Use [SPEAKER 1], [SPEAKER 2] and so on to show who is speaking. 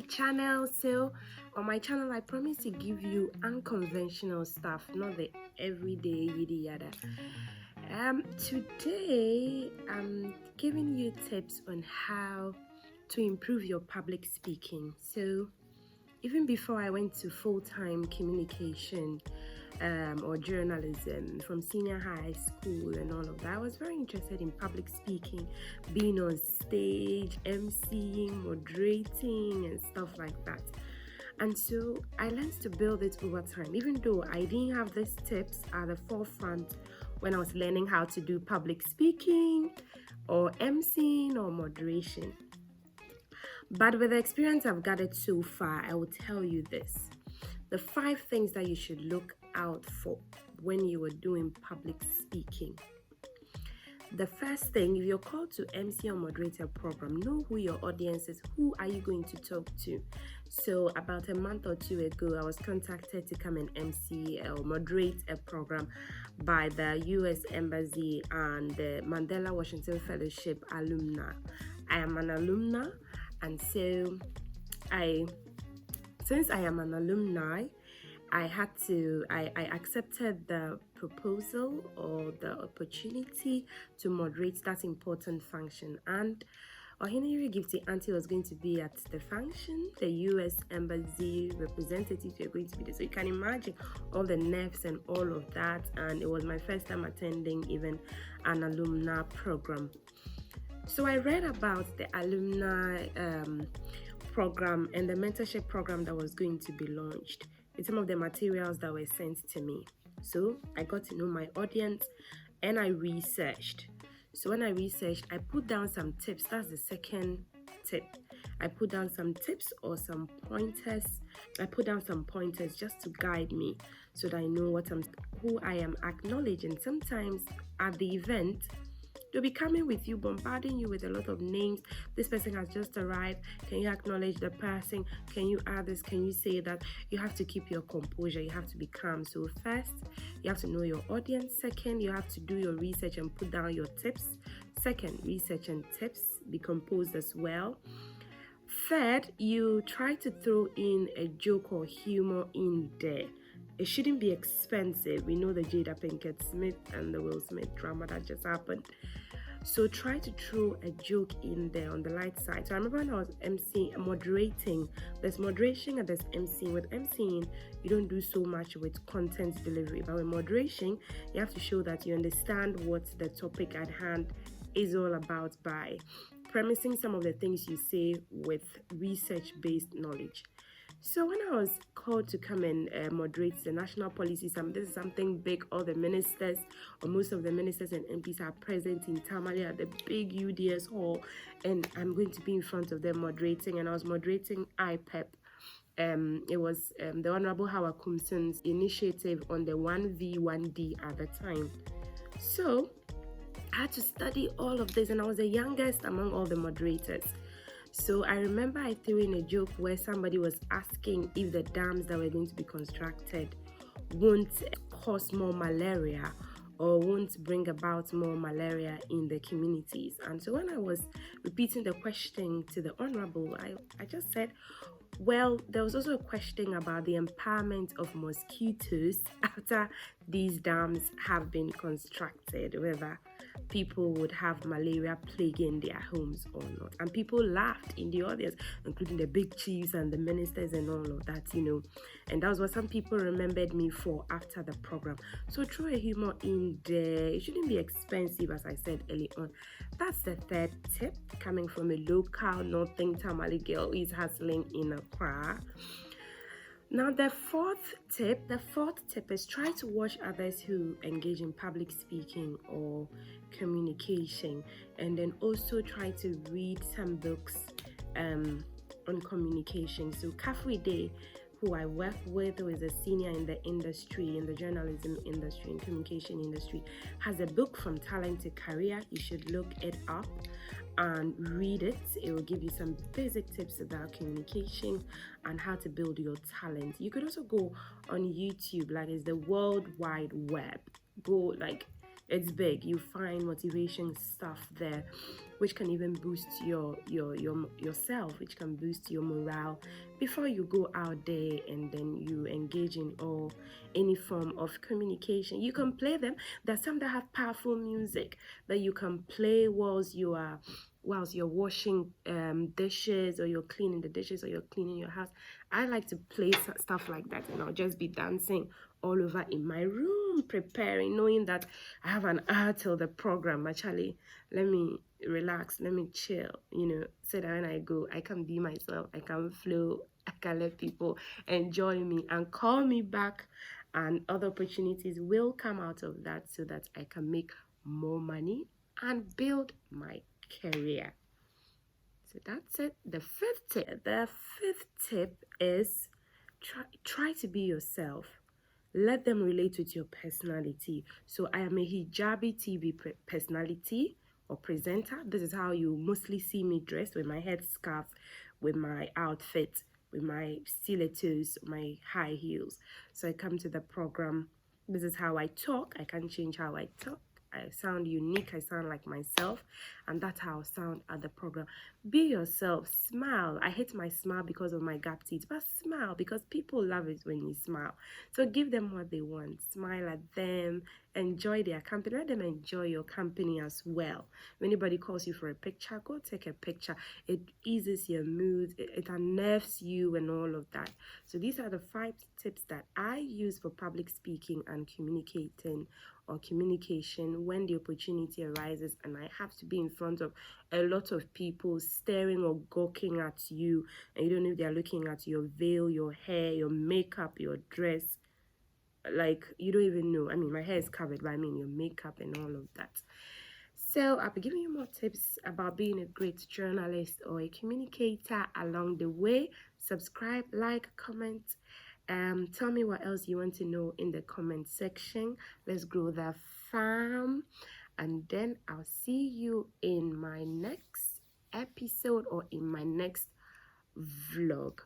[SPEAKER 1] channel. So on my channel I promise to give you unconventional stuff, not the everyday yada yada. Today I'm giving you tips on how to improve your public speaking. So even before I went to full-time communication or journalism from senior high school and all of that, I was very interested in public speaking, being on stage, MCing, moderating and stuff like that. And so I learned to build it over time, even though I didn't have these tips at the forefront when I was learning how to do public speaking or MCing or moderation. But with the experience I've gathered so far, I will tell you this. The 5 things that you should look out for when you are doing public speaking. The first thing, if you're called to MC or moderator program, know who your audience is. Who are you going to talk to? So about a month or 2 ago, I was contacted to come and MC or moderate a program by the US Embassy and the Mandela Washington Fellowship alumni. I am an alumna, and so since I am an alumni, I accepted the proposal or the opportunity to moderate that important function. And Ohiniri Gifty Auntie was going to be at the function. The US Embassy representatives were going to be there. So you can imagine all the nerves and all of that. And it was my first time attending even an alumni program. So I read about the alumni program and the mentorship program that was going to be launched with some of the materials that were sent to me. So I got to know my audience and I researched. So when I researched, I put down some tips. That's the second tip. I put down some tips or some pointers. I put down some pointers just to guide me so that I know who I am acknowledging. Sometimes at the event, they'll be coming with you, bombarding you with a lot of names. This person has just arrived. Can you acknowledge the person? Can you add this? Can you say that? You have to keep your composure. You have to be calm. So first, you have to know your audience. Second, you have to do your research and put down your tips. Second, research and tips. Be composed as well. Third, you try to throw in a joke or humor in there. It shouldn't be expensive. We know the Jada Pinkett Smith and the Will Smith drama that just happened. So try to throw a joke in there on the light side. So I remember when I was moderating, there's moderation and there's MCing. With MCing, you don't do so much with content delivery. But with moderation, you have to show that you understand what the topic at hand is all about by premising some of the things you say with research-based knowledge. So when I was called to come and moderate the national policy summit, this is something big. All the ministers, or most of the ministers and MPs are present in Tamale at the big UDS hall, and I'm going to be in front of them moderating. And I was moderating IPEP. It was the Honorable Howard Kumson's initiative on the 1V1D at the time. So I had to study all of this, and I was the youngest among all the moderators. So I remember I threw in a joke where somebody was asking if the dams that were going to be constructed won't cause more malaria or won't bring about more malaria in the communities. And so when I was repeating the question to the Honorable, I just said, well, there was also a question about the empowerment of mosquitoes after these dams have been constructed, whether people would have malaria plaguing their homes or not. And people laughed in the audience, including the big chiefs and the ministers and all of that, And that was what some people remembered me for after the program. So throw a humor in there. It shouldn't be expensive, as I said early on. That's the third tip, coming from a local Northern Tamale girl who is hustling in Accra. Now the fourth tip is try to watch others who engage in public speaking or communication, and then also try to read some books on communication. So Kafui Day, who I work with, who is a senior in the industry, in the journalism industry and communication industry, has a book From Talent to Career. You should look it up and read it. It will give you some basic tips about communication and how to build your talent. You could also go on YouTube, like it's the World Wide Web. Go It's big. You find motivation stuff there, which can even boost yourself, which can boost your morale before you go out there and then you engage in all any form of communication. You can play them. There's some that have powerful music that you can play whilst you're washing dishes, or you're cleaning the dishes, or you're cleaning your house. I like to play stuff like that, and I'll just be dancing all over in my room, preparing, knowing that I have an hour till the program. Actually, let me relax, let me chill, so that when I go, I can be myself, I can flow, I can let people enjoy me and call me back, and other opportunities will come out of that so that I can make more money and build my career. So that's it. The fifth tip is try to be yourself. Let them relate with your personality. So I am a hijabi TV personality or presenter. This is how you mostly see me dressed, with my headscarf, with my outfit, with my stilettos, my high heels. So I come to the program. This is how I talk. I can't change how I talk. I sound unique, I sound like myself, and that's how I sound at the program. Be yourself, smile. I hate my smile because of my gap teeth, but smile because people love it when you smile. So give them what they want, smile at them, enjoy their company, let them enjoy your company as well. If anybody calls you for a picture, go take a picture. It eases your mood, it unnerves you and all of that. So these are the 5 tips that I use for public speaking and communicating or communication when the opportunity arises and I have to be in front of a lot of people staring or gawking at you, and you don't know if they're looking at your veil, your hair, your makeup, your dress. Like, you don't even know. I mean, my hair is covered, but I mean your makeup and all of that. So I'll be giving you more tips about being a great journalist or a communicator along the way. Subscribe, like, comment. Tell me what else you want to know in the comment section. Let's grow the farm, and then I'll see you in my next episode or in my next vlog.